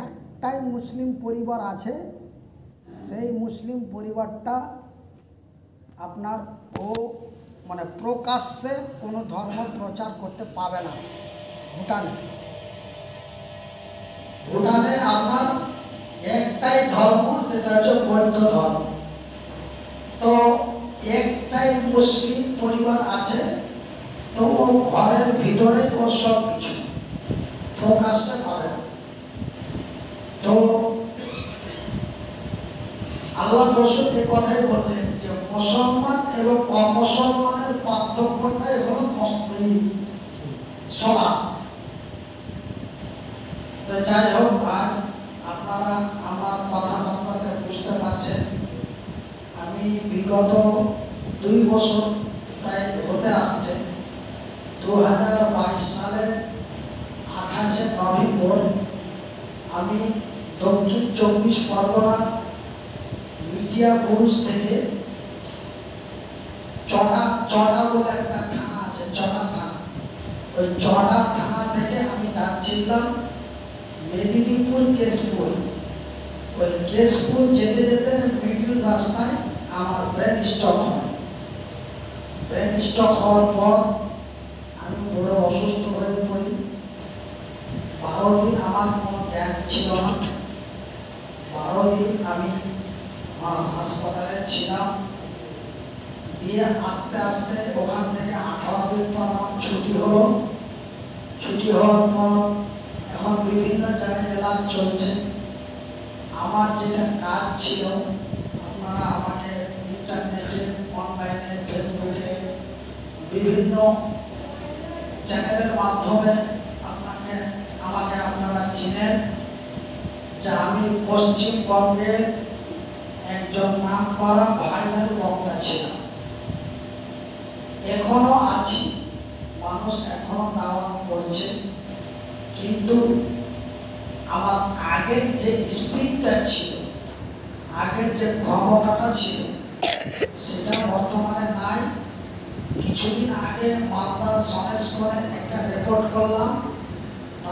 A: একটাই মুসলিম পরিবার আছে। সেই মুসলিম পরিবারটা আপনার মানে প্রকাশ্যে কোনো ধর্ম প্রচার করতে পাবে না। ভুটানে ভুটানে আপনার একটাই ধর্ম, সেটা হচ্ছে বৌদ্ধ ধর্ম। তো একটাই মুসলিম পরিবার আছে, তো ও ঘরের ভিতরে ও সব কিছু প্রকাশ্যে পাবে না। তো আল্লাহ রাসূল এই কথাই বললেন যে মুসলমান এবং অমুসলমানের পার্থক্যটাই হলো সালাত। তো যাই হোক ভাই, আপনারা আমার কথাবার্তাতে বুঝতে পারছেন, আমি বিগত 2 বছর প্রায় হতে আসছে, 2022 সালের 28শে নভেম্বর আমি দক্ষিণ 24 পরগনা মিডিয়া পুরুষ থেকে চটা বলে একটা থানা আছে, চটা থানা, ওই চটা থানা থেকে আমি যাচ্ছিলাম মেদিনীপুর কেশপুর। ওই কেশপুর যেতে যেতে মিডিল রাস্তায় আমার ব্রেন স্ট্রোক হয়। ব্রেন স্ট্রোক হওয়ার পর আমি বড় অসুস্থ হয়ে পড়ি। 12 দিন আমার কোনো জ্ঞান ছিল না। 12 দিন আমি হাসপাতালে ছিলাম। দিয়ে আস্তে আস্তে ওখান থেকে 18 দিন পর আমার ছুটি হলো। ছুটি হওয়ার পর এখন বিভিন্ন জায়গায় এলাজ চলছে। আমার যেটা কাজ ছিল, আপনারা আমাকে ইন্টারনেটে, অনলাইনে, ফেসবুকে, বিভিন্ন চ্যানেলের মাধ্যমে আমাকে আপনারা চিনেন। যে আমি পশ্চিমবঙ্গের একজন নামকরা ভাইরাল বক্তা ছিলাম, এখনো আছি, মানুষ এখনো দাওয়াত করছে, কিন্তু আমার আগের যে স্পিডটা ছিল, আগের যে ক্ষমতাটা ছিল, সেটা বর্তমানে নাই। কিছুদিন আগে মালদা সনেস করে একটা রেকর্ড করলাম,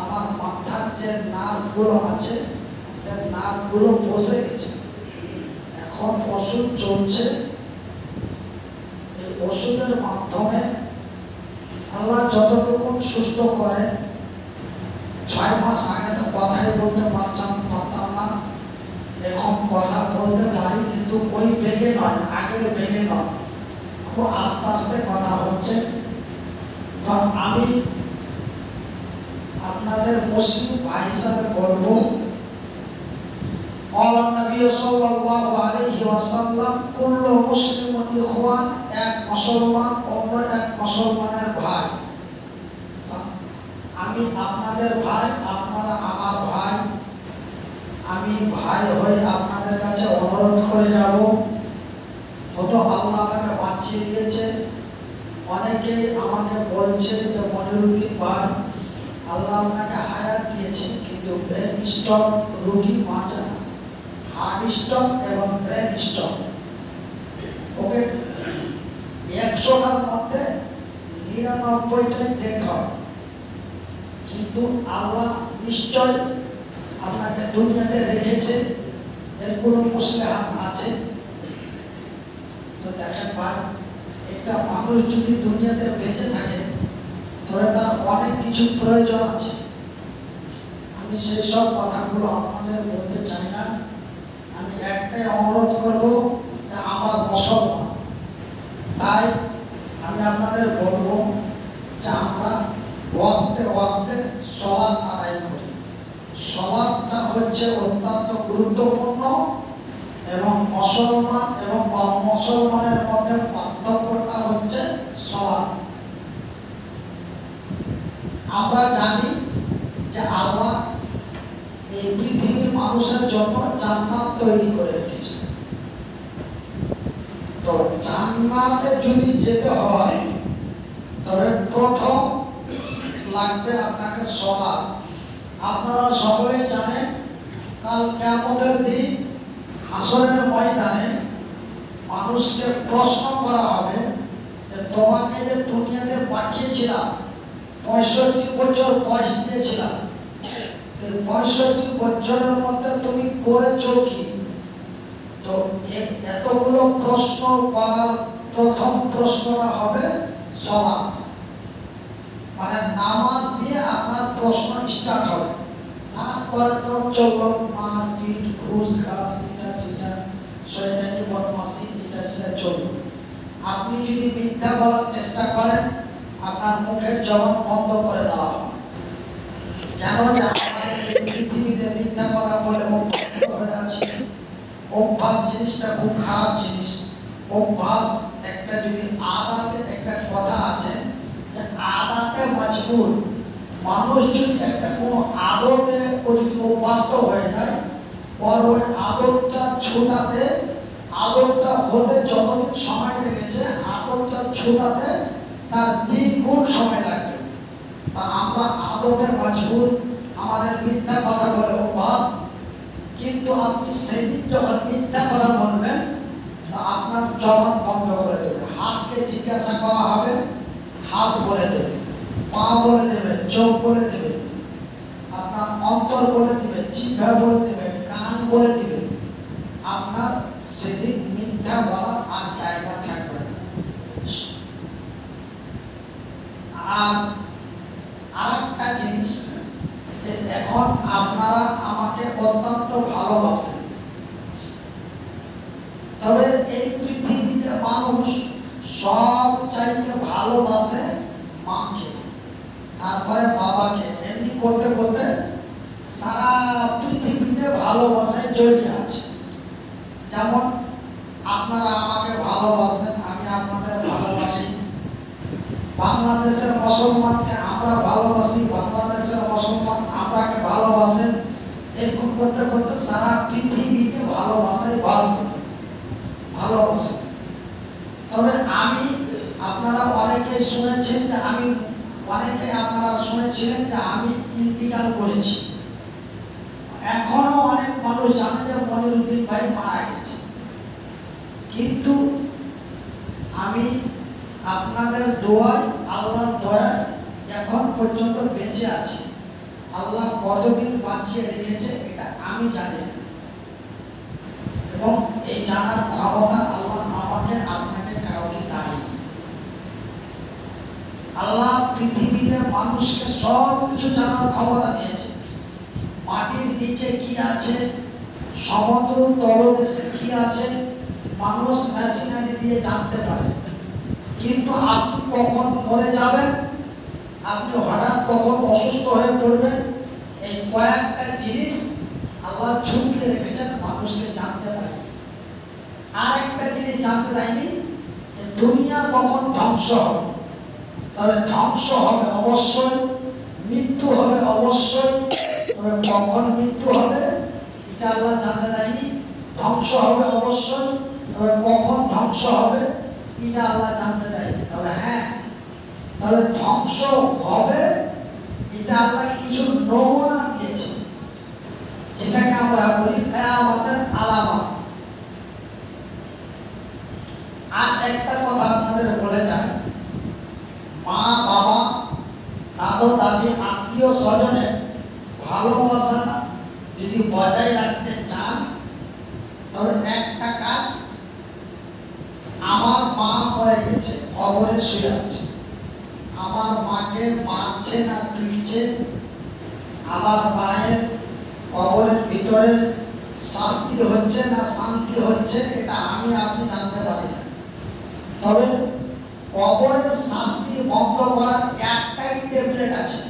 A: আমার মাথার যে নার্ভগুলো আছে সে নার্ভগুলো বসে গেছে। এখন ওষুধ চলছে, এই ওষুধের মাধ্যমে আল্লাহ যতটুকু সুস্থ করে। 6 মাস আগে তো কথাই বলতে পারতাম না, এখন কথা বলতে পারি, কিন্তু ওই বেগে নয়, আগের বেগে নয়, খুব আস্তে আস্তে কথা হচ্ছে। তো আমি আপনাদের মুসলিম ভাই হিসাবে বলবো, আল্লাহ নবী সাল্লাল্লাহু আলাইহি ওয়াসাল্লাম কুল্লু মুসলিমুন ইখওয়ান, এক মুসলমান অন্য এক মুসলমানের ভাই। আমি আপনাদের ভাই, আপনারা আমার ভাই। আমি ভাই হয়ে আপনাদের কাছে অনুরোধ করে যাব, হয়তো আল্লাহ আমাকে বাঁচিয়ে দিয়েছে। অনেকেই আমাকে বলছে যে মনিরুদ্দিন ভাই, আল্লাহ আপনাকে হায়াত দিয়েছে, কিন্তু ব্রেন স্ট্রোক রোগী বাঁচে না। হার্ট স্ট্রোক এবং ব্রেন স্ট্রোক, ওকে 100টার মধ্যে 99টাই ডেথ হয়। কিন্তু আল্লাহ নিশ্চয় আপনাকে দুনিয়াতে রেখেছে, এর কোনো মুসলিহাত আছে। তো দেখেন ভাই, একটা মানুষ যদি দুনিয়াতে বেঁচে থাকে, তবে তার অনেক কিছু প্রয়োজন আছে। আমি সেসব কথাগুলো আপনাদের বলতে চাই না। আমি একটাই অনুরোধ করব যে আমরা মুসলমান, তাই আমি আপনাদের বলবো যে আমরা ওয়াক্তে ওয়াক্তে সালাত আদায় করি। সালাতটা হচ্ছে অত্যন্ত গুরুত্বপূর্ণ, এবং মুসলমান এবং অমুসলমানের মধ্যে পার্থক্যটা হচ্ছে সালাত। আমরা জানি যে আল্লাহ এই পৃথিবীর মানুষের জন্য জান্নাত তৈরি করে রেখেছে। তো জান্নাতে যদি যেতে হয়, তবে প্রথম লাগবে আপনাকে সালাত। আপনারা সকলেই জানেন, কাল কিয়ামতের দিন হাসরের ময়দানে মানুষকে প্রশ্ন করা হবে যে তোমাকে যে দুনিয়াতে পাঠিয়েছিলাম, 65 বছর বয়স দিয়েছিলাম, 65 বছরের মধ্যে তুমি করেছো কি? তো এতগুলো প্রশ্ন করার প্রথম প্রশ্নটা হবে সালাত, মানে নামাজ দিয়ে আপনার প্রশ্ন স্টার্ট হবে। তারপরে তো চললো মারপিট, ঘুষ ঘাস, এটা সেটা, শয়তানি বদমাশি, এটা সেটা চললো। আপনি যদি মিথ্যা বলার চেষ্টা করেন, আপনার মুখের জবান বন্ধ করে দেওয়া হবে। কেন যে আমাদের পৃথিবীতে মিথ্যা কথা বলে অভ্যস্ত হয়ে আছে। অভ্যাস জিনিসটা খুব খারাপ জিনিস। অভ্যাস একটা, যদি আদাতে একটা কথা আছে যে আদাতে মজবুর, মানুষ যদি একটা কোনো আদতে যদি অভ্যস্ত হয়ে যায়, ওর ওই আদতটা ছুটাতে, আদতটা হতে যতদিন সময় লেগেছে, আদতটা ছুটাতে তার দ্বিগুণ সময় লাগবে। তা আমরা আদতে মজবুর, আমাদের মিথ্যা কথা বলে অভ্যাস। কিন্তু আপনি সেদিন যখন মিথ্যা কথা বলবেন, তা আপনার জবান বন্ধ করে দেবে। হাতকে জিজ্ঞাসা করা হবে, হাত বলে দেবে, পা বলে দেবে, চোখ বলে দেবে, আপনার অন্তর বলে দিবে, জিহ্বা বলে দিবে, কান বলে দিবে। আপনার সেদিন মিথ্যা বলার আর জায়গা থাকবে না। আর আরেকটা জিনিস, যে এখন আপনারা আমাকে অত্যন্ত ভালোবাসেন, তবে এই পৃথিবীতে মানুষ সব চাইতে ভালোবাসে মাকে, তারপরে বাবাকে। এমনি করতে করতে সারা পৃথিবীতে ভালোবাসায় জড়িয়ে আছে। যেমন আপনারা আমাকে ভালোবাসেন, আমি আপনাদের ভালোবাসি। বাংলাদেশের মুসলমানকে আমরা ভালোবাসি, বাংলাদেশের মুসলমান আমরাকে ভালোবাসেন। এরকম করতে করতে সারা পৃথিবীতে ভালোবাসায় ভালোবাসে। তবে আমি আপনারা অনেকে শুনেছেন যে আপনারা শুনেছিলেন যে আমি ইন্তিকাল করেছি। এখনো অনেক মানুষ জানে যে মনিরুদ্দিন ভাই মারা গেছে, কিন্তু আমি আপনাদের দোয়ায়, আল্লাহর দয়ায় এখন পর্যন্ত বেঁচে আছি। আল্লাহ কতদিন বাঁচিয়ে রেখেছে এটা আমি জানি না, এবং এই জানার ক্ষমতা আল্লাহ আমাকে আপনাকে কাউকে দেয়নি। আল্লাহ পৃথিবীতে মানুষকে সব কিছু জানার ক্ষমতা দিয়েছে। মাটির নিচে কি আছে, সমুদ্র তলদেশে কি আছে, মানুষ মেশিনারি দিয়ে জানতে পারে। কিন্তু আপনি কখন মরে যাবেন, আপনি হঠাৎ কখন অসুস্থ হয়ে পড়বেন, এই কয়েকটা জিনিস আল্লাহ ছুপিয়ে রেখেছেন, মানুষকে জানতে দেয়। আর একটা জিনিস জানতে দেয়নি, দুনিয়া কখন ধ্বংস হবে। তবে ধ্বংস হবে অবশ্যই, মৃত্যু হবে অবশ্যই, তবে কখন মৃত্যু হবে এটা আল্লাহ জানতে দেয়নি। ধ্বংস হবে অবশ্যই, তবে কখন ধ্বংস হবে এটা আল্লাহ জানতে দেয়নি। তবে হ্যাঁ, তবে ধ্বংস হবে এটা আল্লাহ কিছু নমুনা দিয়েছে, যেটাকে আমরা বলি কিয়ামতের আলামত। আর একটা কথা আপনাদের বলে যায়, মা বাবা, দাদা দাদি, আত্মীয় স্বজনের ভালোবাসা যদি বজায় রাখতে চান, তবে একটা কাজ, আমার মা মরে গেছে, কবরে শুয়ে আছে, আমার মাকে মারছে না পিটছে, আমার মায়ের কবরের ভিতরে শাস্তি হচ্ছে না শান্তি হচ্ছে, এটা আমি আপনি জানতে পারি না। তবে কবরের শাস্তি বন্ধ করার একটাই ট্যাবলেট আছে।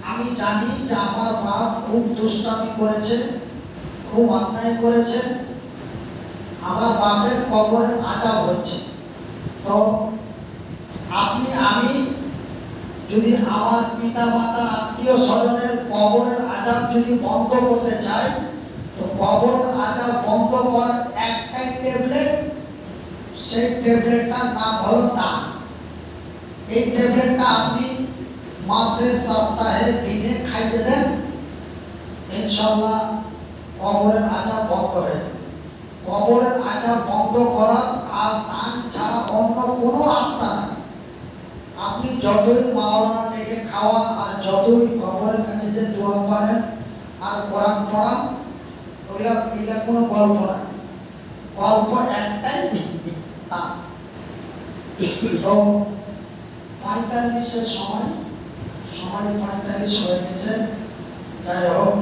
A: আমি জানি যে আমার বাপ খুব দুষ্টামি করেছে, খুব অন্যায় করেছে, আমার বাপের কবরে আযাব হচ্ছে। তো আমি যদি আমার পিতা মাতা, আত্মীয় স্বজনের কবরের আযাব যদি বন্ধ করতে চাই, তো কবরের আযাব বন্ধ করার একটাই ট্যাবলেট, সেই ট্যাবলেটটার নাম হলো দান। এই ট্যাবলেটটা আপনি মাসে, সপ্তাহে, দিনে খাইয়ে দেন, ইনশাআল্লাহ কবরের আযাব বন্ধ হয়ে যাবে। কবরের আযাব বন্ধ করার আর দান ছাড়া অন্য কোনো রাস্তা নেই। আপনি যতই মাওলানা ডেকে খাওয়ান আর যতই কবরের কাছে যে দোয়া করেন আর কোরআন পড়ান, ওইগুলা কোনো গল্প নাই। গল্প একটাই, দান। তো 45-এর সময় 45 হয়ে গেছে, যাই হোক।